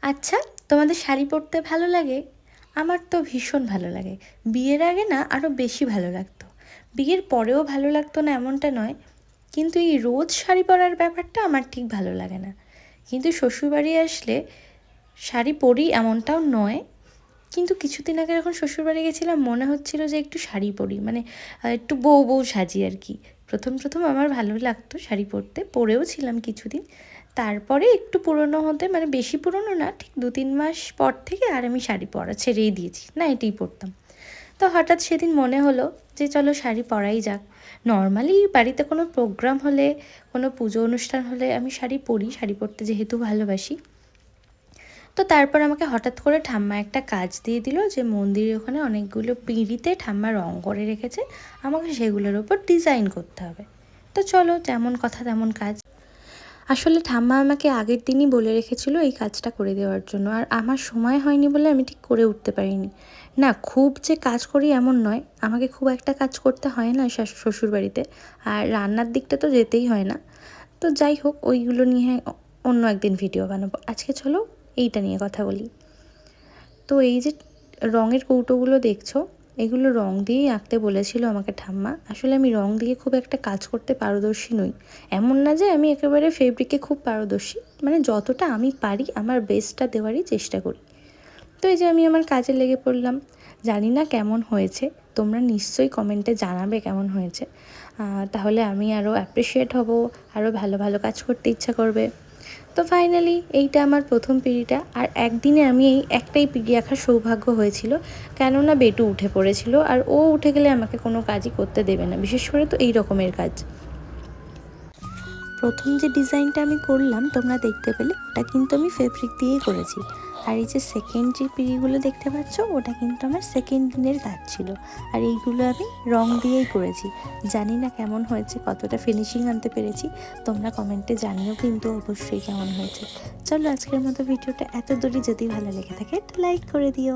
আচ্ছা, তোমাদের শাড়ি পরতে ভালো লাগে? আমার তো ভীষণ ভালো লাগে। বিয়ের আগে না আরও বেশি ভালো লাগতো। বিয়ের পরেও ভালো লাগতো না এমনটা নয়, কিন্তু এই রোজ শাড়ি পরার ব্যাপারটা আমার ঠিক ভালো লাগে না। কিন্তু শ্বশুরবাড়ি আসলে শাড়ি পরি এমনটাও নয়, কিন্তু কিছুদিন আগে যখন শ্বশুরবাড়ি গেছিলাম মনে হচ্ছিল যে একটু শাড়ি পরি, মানে একটু বউ বউ সাজি আর কি। প্রথম প্রথম আমার ভালো লাগতো শাড়ি পরতে, পরেও ছিলাম কিছুদিন। তারপরে একটু পুরনো হতে, মানে বেশি পুরনো না, ঠিক 2-3 মাস পর থেকে আর আমি শাড়ি পরা ছেড়েই দিয়েছি, না এটাই পরতাম। তো হঠাৎ সেদিন মনে হলো যে চলো শাড়ি পরাই যাক। নর্মালি বাড়িতে কোনো প্রোগ্রাম হলে, কোনো পুজো অনুষ্ঠান হলে আমি শাড়ি পরি, শাড়ি পরতে যেহেতু ভালোবাসি। তো তারপর আমাকে হঠাৎ করে ঠাম্মা একটা কাজ দিয়ে দিল যে মন্দিরের ওখানে অনেকগুলো পিঁড়িতে ঠাম্মা রং করে রেখেছে, আমাকে সেগুলোর ওপর ডিজাইন করতে হবে। তো চলো, যেমন কথা তেমন কাজ। আসলে ঠাম্মা আমাকে আগের দিনই বলে রেখেছিল এই কাজটা করে দেওয়ার জন্য, আর আমার সময় হয়নি বলে আমি ঠিক করে উঠতে পারিনি। না, খুব যে কাজ করি এমন নয়, আমাকে খুব একটা কাজ করতে হয় না শ্বশুরবাড়িতে, আর রান্নার দিকটা তো যেতেই হয় না। তো যাই হোক, ওইগুলো নিয়ে অন্য একদিন ভিডিও বানাবো। আজকে চলো এইটা নিয়ে কথা বলি। তো এই যে রঙের কৌটোগুলো দেখছো, এগুলো রং দিয়েই আঁকতে বলেছিল আমাকে ঠাম্মা। আসলে আমি রং দিয়ে খুব একটা কাজ করতে পারদর্শী নই। এমন না যে আমি একেবারে ফেব্রিকে খুব পারদর্শী, মানে যতটা আমি পারি আমার বেস্টটা দেওয়ারই চেষ্টা করি। তো এই যে আমি আমার কাজে লেগে পড়লাম। জানি না কেমন হয়েছে, তোমরা নিশ্চয়ই কমেন্টে জানাবে কেমন হয়েছে। তাহলে আমি আরও অ্যাপ্রিসিয়েট হব, আরও ভালো ভালো কাজ করতে ইচ্ছা করবে। তো ফাইনালি এইটা আমার প্রথম পিঁড়িটা, আর একদিনে আমি এই একটাই পিঁড়ি আঁকার সৌভাগ্য হয়েছিল, কেননা বেটু উঠে পড়েছিল, আর ও উঠে গেলে আমাকে কোনো কাজই করতে দেবে না, বিশেষ করে তো এই রকমের কাজ। প্রথম যে ডিজাইনটা আমি করলাম তোমরা দেখতে পেলে, ওটা কিন্তু আমি ফেব্রিক দিয়েই করেছি। আর এই যে সেকেন্ড যে পিঁড়িগুলো দেখতে পাচ্ছ, ওটা কিন্তু আমার সেকেন্ড দিনের কাজ ছিল, আর এইগুলো আমি রং দিয়েই করেছি। জানি না কেমন হয়েছে, কতটা ফিনিশিং আনতে পেরেছি, তোমরা কমেন্টে জানিও কিন্তু অবশ্যই কেমন হয়েছে। চলো, আজকের মতো ভিডিওটা এত দূরই, যদি ভালো লেগে থাকে একটা লাইক করে দিও।